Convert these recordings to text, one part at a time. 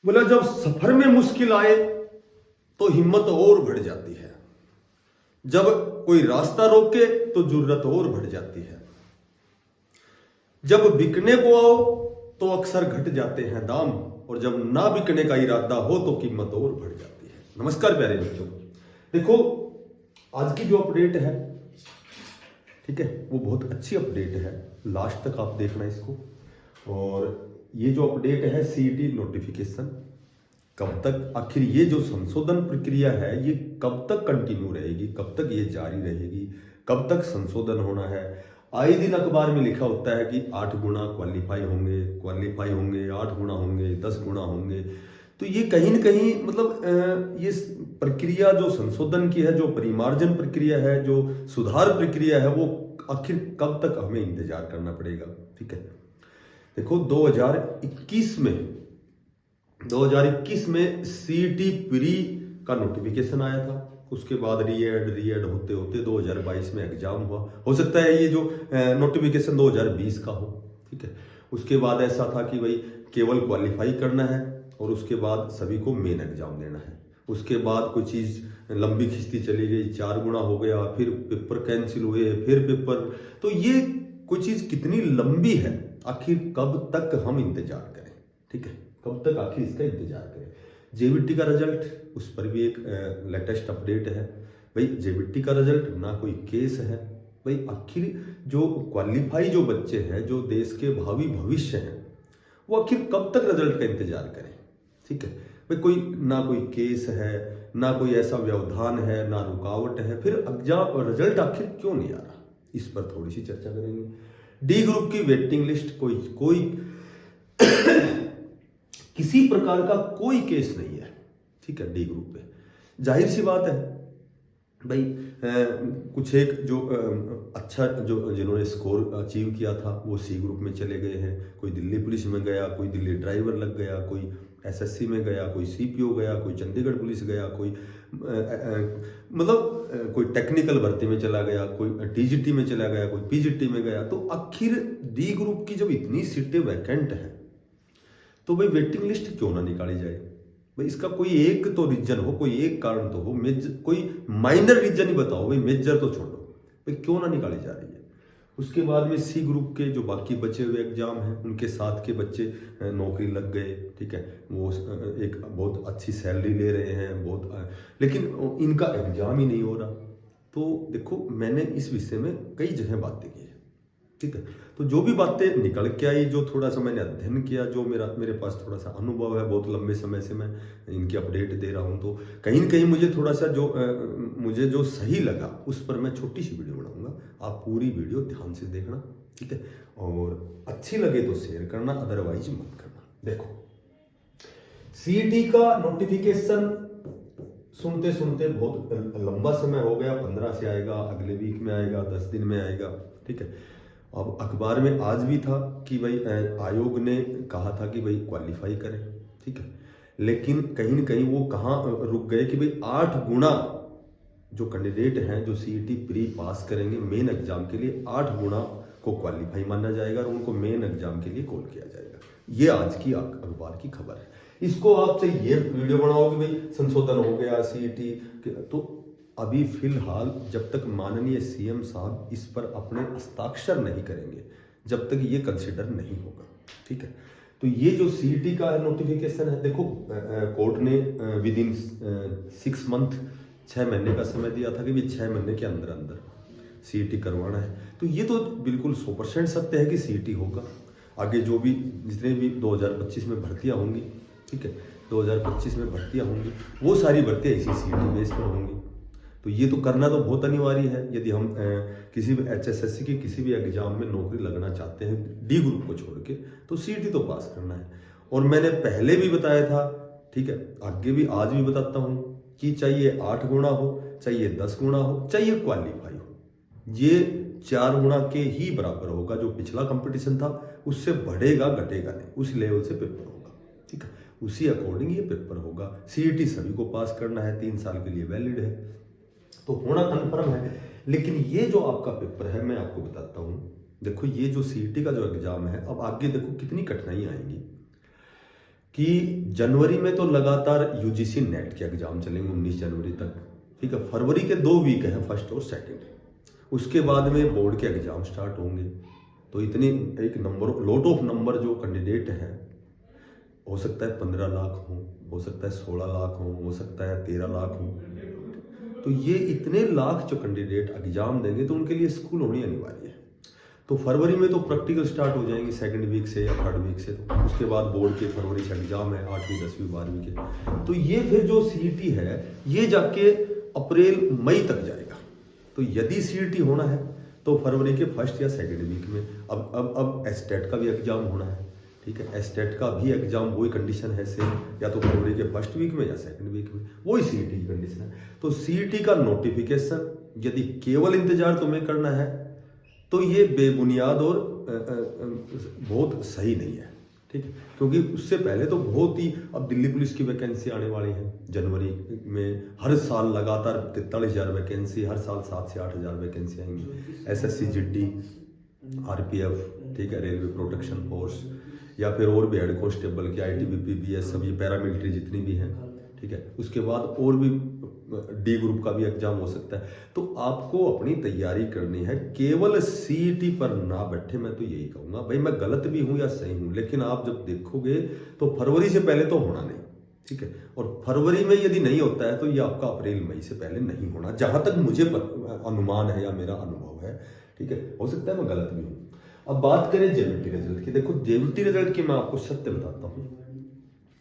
बोला जब सफर में मुश्किल आए तो हिम्मत और बढ़ जाती है, जब कोई रास्ता रोके तो जुर्रत और बढ़ जाती है, जब बिकने को आओ तो अक्सर घट जाते हैं दाम, और जब ना बिकने का इरादा हो तो कीमत और बढ़ जाती है। नमस्कार प्यारे बच्चों, देखो आज की जो अपडेट है, ठीक है, वो बहुत अच्छी अपडेट है। लास्ट तक आप देखना इसको। और ये जो अपडेट है सीईटी नोटिफिकेशन, कब तक आखिर ये जो संशोधन प्रक्रिया है ये कब तक कंटिन्यू रहेगी, कब तक ये जारी रहेगी, कब तक संशोधन होना है। आए दिन अखबार में लिखा होता है कि 8 गुना क्वालिफाई होंगे 8 गुना होंगे, 10 गुना होंगे। तो ये कहीं न कहीं मतलब ये प्रक्रिया जो संशोधन की है, जो परिमार्जन प्रक्रिया है, जो सुधार प्रक्रिया है, वो आखिर कब तक हमें इंतजार करना पड़ेगा। ठीक है, देखो 2021 में सीईटी प्री का नोटिफिकेशन आया था। उसके बाद रीएड होते होते 2022 में एग्जाम हुआ। हो सकता है ये जो नोटिफिकेशन 2020 का हो। ठीक है, उसके बाद ऐसा था कि भाई केवल क्वालिफाई करना है और उसके बाद सभी को मेन एग्जाम देना है। उसके बाद कोई चीज़ लंबी खिंचती चली गई, 4 गुना हो गया, फिर पेपर कैंसिल हुए, फिर पेपर। तो ये कोई चीज़ कितनी लंबी है, आखिर कब तक हम इंतजार करें। ठीक है, कब तक आखिर इसका इंतजार करें। जेबीटी का रिजल्ट, उस पर भी एक लेटेस्ट अपडेट है। भाई जेबीटी का रिजल्ट ना कोई केस है। भाई आखिर जो क्वालिफाई जो बच्चे हैं, जो देश के भावी भविष्य हैं, वो आखिर कब तक रिजल्ट का इंतजार करें। ठीक है भाई, कोई केस है, ना कोई ऐसा व्यवधान है, ना रुकावट है, फिर एग्जाम रिजल्ट आखिर क्यों नहीं आ रहा, इस पर थोड़ी सी चर्चा करेंगे। डी ग्रुप की वेटिंग लिस्ट, कोई किसी प्रकार का कोई केस नहीं है। ठीक है, डी ग्रुप पे जाहिर सी बात है भाई, कुछ एक जो अच्छा जो जिन्होंने स्कोर अचीव किया था वो सी ग्रुप में चले गए हैं। कोई दिल्ली पुलिस में गया, कोई दिल्ली ड्राइवर लग गया, कोई एसएससी में गया, कोई सीपीओ गया, कोई चंडीगढ़ पुलिस गया, कोई मतलब कोई टेक्निकल भर्ती में चला गया, कोई टीजीटी में चला गया, कोई पीजीटी में गया। तो आखिर डी ग्रुप की जब इतनी सीटें वैकेंट हैं तो भाई वेटिंग लिस्ट क्यों ना निकाली जाए। भाई इसका कोई एक तो रीजन हो, कोई एक कारण तो हो, कोई माइनर रीजन ही बताओ, भाई मेजर तो छोड़ो, भाई क्यों ना निकाली जा रही है। उसके बाद में सी ग्रुप के जो बाकी बचे हुए एग्जाम हैं, उनके साथ के बच्चे नौकरी लग गए। ठीक है, वो एक बहुत अच्छी सैलरी ले रहे हैं बहुत, लेकिन इनका एग्जाम ही नहीं हो रहा। तो देखो मैंने इस विषय में कई जगह बातें की है। ठीक है, तो जो भी बातें निकल के आई, जो थोड़ा सा मैंने अध्ययन किया, जो मेरे पास थोड़ा सा अनुभव है, बहुत लंबे समय से मैं इनकी अपडेट दे रहा हूँ, तो कहीं ना कहीं मुझे थोड़ा सा मुझे जो सही लगा उस पर मैं छोटी सी वीडियो बनाऊंगा। आप पूरी वीडियो ध्यान से देखना। ठीक है, और अच्छी लगे तो शेयर करना, अदरवाइज मत करना। देखो सीईटी का नोटिफिकेशन सुनते सुनते बहुत लंबा समय हो गया। 15 से आएगा, अगले वीक में आएगा, 10 दिन में आएगा। ठीक है, अब अखबार में आज भी था कि भाई आयोग ने कहा था कि भाई क्वालिफाई करें। ठीक है, लेकिन कहीं ना कहीं वो कहाँ रुक गए कि भाई 8 गुना जो कैंडिडेट हैं जो सीईटी प्री पास करेंगे मेन एग्जाम के लिए, 8 गुना को क्वालिफाई माना जाएगा और उनको मेन एग्जाम के लिए कॉल किया जाएगा। ये आज की अखबार की खबर है। इसको आप चाहे ये वीडियो बनाओ कि भाई संशोधन हो गया सीईटी, तो अभी फिलहाल जब तक माननीय सीएम साहब इस पर अपने हस्ताक्षर नहीं करेंगे, जब तक ये कंसिडर नहीं होगा। ठीक है, तो ये जो सीईटी का नोटिफिकेशन है, देखो कोर्ट ने विद इन 6 मंथ 6 महीने का समय दिया था कि भाई 6 महीने के अंदर अंदर सीईटी करवाना है। तो ये तो बिल्कुल 100% सत्य है कि सीईटी होगा। आगे जो भी जितने भी 2025 में भर्तियां होंगी, ठीक है, 2025 में भर्तियां होंगी, वो सारी भर्तियां इसी सीईटी बेस पर होंगी। तो ये तो करना तो बहुत अनिवार्य है। यदि हम किसी भी एचएसएससी की किसी भी एग्जाम में नौकरी लगना चाहते हैं डी ग्रुप को छोड़ के, तो सीईटी तो पास करना है। और मैंने पहले भी बताया था, ठीक है, आगे भी आज भी बताता हूं कि चाहिए 8 गुना हो, चाहिए 10 गुना हो, चाहिए क्वालिफाई हो, ये 4 गुना के ही बराबर होगा। जो पिछला कंपटीशन था उससे बढ़ेगा घटेगा नहीं, उस लेवल से पेपर होगा। ठीक है, उसी अकॉर्डिंग ये पेपर होगा। सीईटी सभी को पास करना है, 3 साल के लिए वैलिड है, तो होना कन्फर्म है। लेकिन ये जो आपका पेपर है मैं आपको बताता हूं। देखो ये जो सीईटी का जो एग्जाम है, अब आगे देखो कितनी कठिनाई आएंगी। कि जनवरी में तो लगातार यूजीसी नेट के एग्जाम चलेंगे 19 जनवरी तक, ठीक है। फरवरी के 2 वीक है, फर्स्ट और सेकंड, उसके बाद में बोर्ड के एग्जाम स्टार्ट होंगे। तो इतनी एक नंबर, लॉट ऑफ नंबर जो कैंडिडेट हैं, हो सकता है 15 लाख हो सकता है 16 लाख हो सकता है 13 लाख हो। तो ये इतने लाख जो कैंडिडेट एग्जाम देंगे तो उनके लिए स्कूल होनी अनिवार्य है। तो फरवरी में तो प्रैक्टिकल स्टार्ट हो जाएंगे सेकंड वीक से या थर्ड वीक से, तो उसके बाद बोर्ड के फरवरी से एग्जाम है 8वीं 10वीं 12वीं के। तो ये फिर जो सीईटी है ये जाके अप्रैल मई तक जाएगा। तो यदि सीईटी होना है तो फरवरी के फर्स्ट या सेकंड वीक में। अब एस्टेट का भी एग्जाम होना है, ठीक है। एस्टेट का भी एग्जाम वही कंडीशन है सेम, या तो फरवरी के फर्स्ट वीक में या सेकंड वीक में, वही सीईटी की कंडीशन है। तो सीईटी का नोटिफिकेशन यदि केवल इंतजार तुम्हें करना है तो ये बेबुनियाद और बहुत सही नहीं है, ठीक है। क्योंकि उससे पहले तो बहुत ही, अब दिल्ली पुलिस की वैकेंसी आने वाली है जनवरी में, हर साल लगातार 43,000 वैकेंसी, हर साल 7 से 8,000 वैकेंसी आएंगी। एसएससी जीडी, आरपीएफ, ठीक है, रेलवे प्रोटेक्शन फोर्स, या फिर और भी हेड कांस्टेबल की, आईटीबीपी, बीएस, सब ये पैरामिलिट्री जितनी भी हैं, ठीक है। उसके बाद और भी डी ग्रुप का भी एग्जाम हो सकता है। तो आपको अपनी तैयारी करनी है, केवल सीईटी पर ना बैठे। मैं तो यही कहूंगा, भाई मैं गलत भी हूं या सही हूं, लेकिन आप जब देखोगे तो फरवरी से पहले तो होना नहीं, ठीक है। और फरवरी में यदि नहीं होता है तो ये आपका अप्रैल मई से पहले नहीं होना, जहां तक मुझे अनुमान है या मेरा अनुभव है, ठीक है। हो सकता है मैं गलत भी हूं। अब बात करें जेवीटी रिजल्ट की। देखो जेवीटी रिजल्ट की मैं आपको सत्य बताता हूं,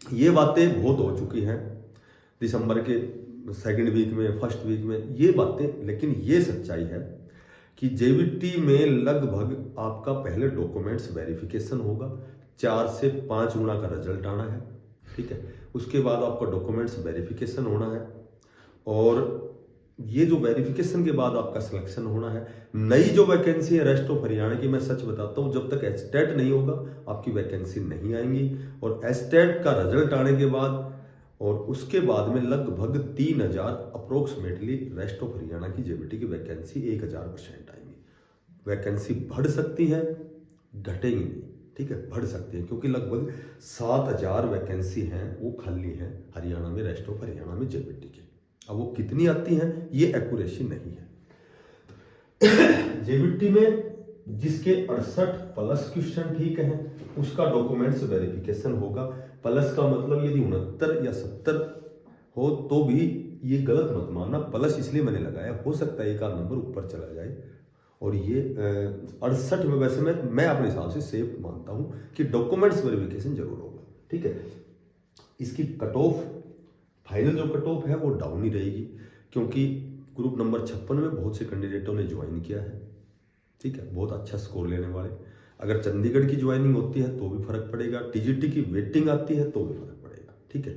ये बातें बहुत हो चुकी हैं दिसंबर के सेकंड वीक में, फर्स्ट वीक में, ये बातें। लेकिन ये सच्चाई है कि जेवीटी में लगभग आपका पहले डॉक्यूमेंट्स वेरिफिकेशन होगा, 4 से 5 गुना का रिजल्ट आना है, ठीक है। उसके बाद आपका डॉक्यूमेंट्स वेरिफिकेशन होना है, और ये जो वेरिफिकेशन के बाद आपका सिलेक्शन होना है। नई जो वैकेंसी है रेस्ट ऑफ हरियाणा की, मैं सच बताता हूं, जब तक एस्टेट नहीं होगा आपकी वैकेंसी नहीं आएंगी। और एस्टेट का रिजल्ट आने के बाद और उसके बाद में लगभग 3,000 अप्रोक्सीमेटली रेस्ट ऑफ हरियाणा की जेबीटी की वैकेंसी 1,000% आएंगी। वैकेंसी बढ़ सकती है, घटेगी नहीं, ठीक है, बढ़ सकती है, क्योंकि लगभग 7,000 वैकेंसी हैं वो खाली हैं हरियाणा में, रेस्ट ऑफ हरियाणा में जेबीटी की। अब वो कितनी आती हैं ये एक्यूरेसी नहीं है। जेबीटी में जिसके 68 प्लस क्वेश्चन ठीक है उसका डॉक्यूमेंट्स वेरिफिकेशन होगा। प्लस का मतलब यदि 69 या 70 हो तो भी ये गलत मत मानना, प्लस इसलिए मैंने लगाया, हो सकता है एक आध नंबर ऊपर चला जाए। और ये 68 में वैसे मैं अपने हिसाब से सेफ मानता हूं कि डॉक्यूमेंट्स वेरिफिकेशन जरूर होगा, ठीक है। इसकी कट ऑफ, फाइनल जो कट ऑफ है वो डाउन ही रहेगी, क्योंकि ग्रुप नंबर 56 में बहुत से कैंडिडेटों ने ज्वाइन किया है, ठीक है, बहुत अच्छा स्कोर लेने वाले। अगर चंडीगढ़ की ज्वाइनिंग होती है तो भी फर्क पड़ेगा, टीजीटी की वेटिंग आती है तो भी फर्क पड़ेगा, ठीक है।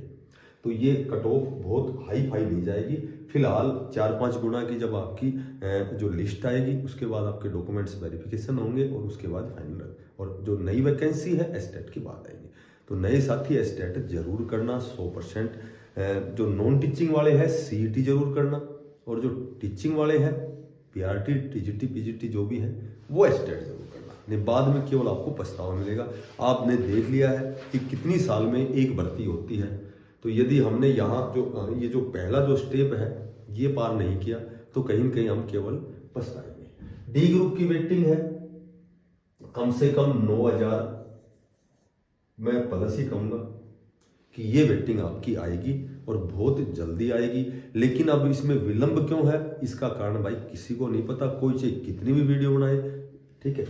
तो ये कट ऑफ बहुत हाई फाई नहीं जाएगी। फिलहाल 4-5 गुना की जब आपकी जो लिस्ट आएगी उसके बाद आपके डॉक्यूमेंट्स वेरिफिकेशन होंगे और उसके बाद फाइनल, और जो नई वैकेंसी है एस्टेट की बात आएगी। तो नए साथी एस्टेट जरूर करना 100%। जो नॉन टीचिंग वाले हैं सीईटी जरूर करना, और जो टीचिंग वाले हैं पीआरटी, टीजीटी, पीजीटी जो भी है वो एस्टेट जरूर करना, नहीं बाद में केवल आपको पछतावा मिलेगा। आपने देख लिया है कि कितनी साल में एक भर्ती होती है, तो यदि हमने यहाँ जो ये जो पहला जो स्टेप है ये पार नहीं किया तो कहीं न कहीं हम केवल पछताएंगे। डी ग्रुप की वेटिंग है कम से कम 9,000, मैं प्लस ही कहूंगा कि ये वेटिंग आपकी आएगी और बहुत जल्दी आएगी। लेकिन अब इसमें विलंब क्यों है इसका कारण भाई किसी को नहीं पता, कोई चाहे कितनी भी वीडियो बनाए, ठीक है।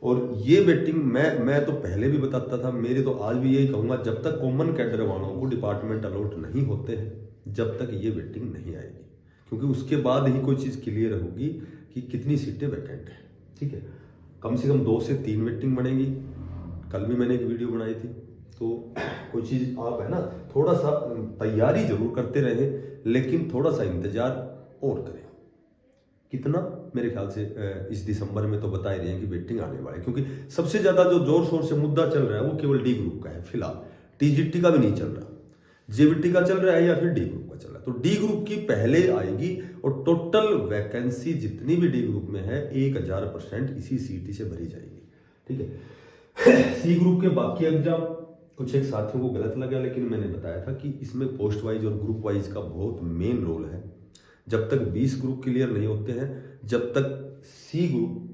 और ये वेटिंग मैं तो पहले भी बताता था, मेरे तो आज भी यही कहूंगा, जब तक कॉमन कैडर वालों को डिपार्टमेंट अलॉट नहीं होते हैं जब तक ये वेटिंग नहीं आएगी, क्योंकि उसके बाद ही कोई चीज़ क्लियर होगी कि कितनी सीटें वैकेंट हैं, ठीक है। कम से कम 2 से 3 वेटिंग बनेगी। कल भी मैंने एक वीडियो बनाई थी। तो कोई चीज़ आप है ना थोड़ा सा तैयारी जरूर करते रहे, लेकिन थोड़ा सा इंतजार और करें। कितना, मेरे ख्याल से इस दिसंबर में तो बता ही रहे हैं कि वेटिंग आने वाले, क्योंकि सबसे ज्यादा जो जोर शोर से मुद्दा चल रहा है वो केवल डी ग्रुप का है। फिलहाल टीजीटी का भी नहीं चल रहा, जेवीटी का चल रहा है या फिर डी ग्रुप का चल रहा है। तो डी ग्रुप की पहले आएगी और टोटल वैकेंसी जितनी भी डी ग्रुप में है 1,000% इसी सीटी से भरी जाएगी, ठीक है। सी ग्रुप के बाकी एग्जाम कुछ एक साथियों को गलत लगा, लेकिन मैंने बताया था कि इसमें पोस्ट वाइज और ग्रुप वाइज का बहुत मेन रोल है। जब तक 20 ग्रुप क्लियर नहीं होते हैं, जब तक सी ग्रुप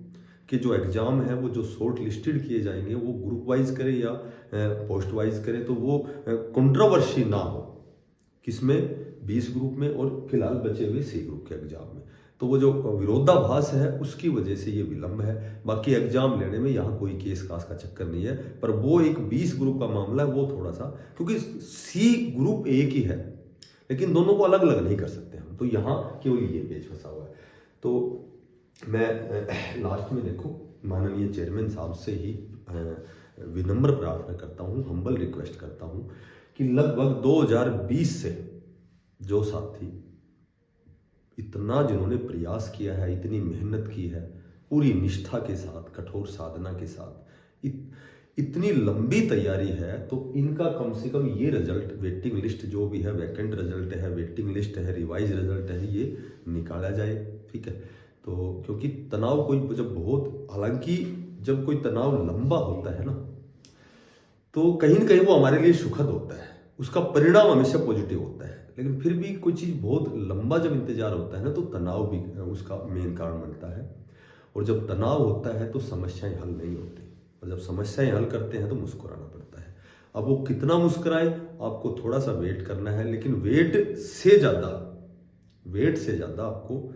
के जो एग्जाम है वो जो शॉर्ट लिस्टेड किए जाएंगे वो ग्रुप वाइज करे या पोस्ट वाइज करे, तो वो कंट्रोवर्सी ना हो किसमें, 20 ग्रुप में और फिलहाल बचे हुए सी ग्रुप के एग्जाम में। तो वो जो विरोधाभास है उसकी वजह से ये विलंब है। बाकी एग्जाम लेने में यहाँ कोई केस कास का चक्कर नहीं है, पर वो एक 20 ग्रुप का मामला है वो थोड़ा सा, क्योंकि सी ग्रुप एक ही है लेकिन दोनों को अलग अलग नहीं कर सकते हम, तो यहाँ केवल ये पेज फंसा हुआ है। तो मैं लास्ट में देखो माननीय चेयरमैन साहब से ही विनम्र प्रार्थना करता हूँ, हम्बल रिक्वेस्ट करता हूँ कि लगभग 2020 से जो साथी इतना जिन्होंने प्रयास किया है, इतनी मेहनत की है, पूरी निष्ठा के साथ, कठोर साधना के साथ, इतनी लंबी तैयारी है, तो इनका कम से कम ये रिजल्ट, वेटिंग लिस्ट जो भी है, वैकेंट रिजल्ट है, वेटिंग लिस्ट है, रिवाइज रिजल्ट है, ये निकाला जाए। ठीक है, तो क्योंकि तनाव कोई जब बहुत, हालांकि जब कोई तनाव लंबा होता है ना, तो कहीं ना कहीं वो हमारे लिए सुखद होता है, उसका परिणाम हमेशा पॉजिटिव होता है। लेकिन फिर भी कोई चीज़ बहुत लंबा जब इंतजार होता है ना, तो तनाव भी उसका मेन कारण बनता है। और जब तनाव होता है तो समस्याएं हल नहीं होती, और जब समस्याएं हल करते हैं तो मुस्कुराना पड़ता है। अब वो कितना मुस्कुराए, आपको थोड़ा सा वेट करना है, लेकिन वेट से ज़्यादा आपको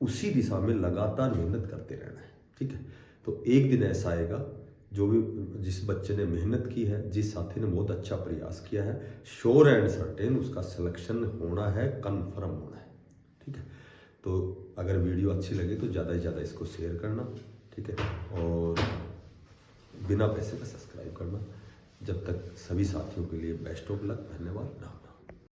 उसी दिशा में लगातार मेहनत करते रहना है। ठीक है, तो एक दिन ऐसा आएगा, जो भी जिस बच्चे ने मेहनत की है, जिस साथी ने बहुत अच्छा प्रयास किया है, श्योर एंड सर्टेन उसका सिलेक्शन होना है, कन्फर्म होना है। ठीक है, तो अगर वीडियो अच्छी लगे तो ज़्यादा से ज़्यादा इसको शेयर करना। ठीक है, और बिना पैसे का सब्सक्राइब करना। जब तक सभी साथियों के लिए बेस्ट ऑफ लक, धन्यवाद, राम राम।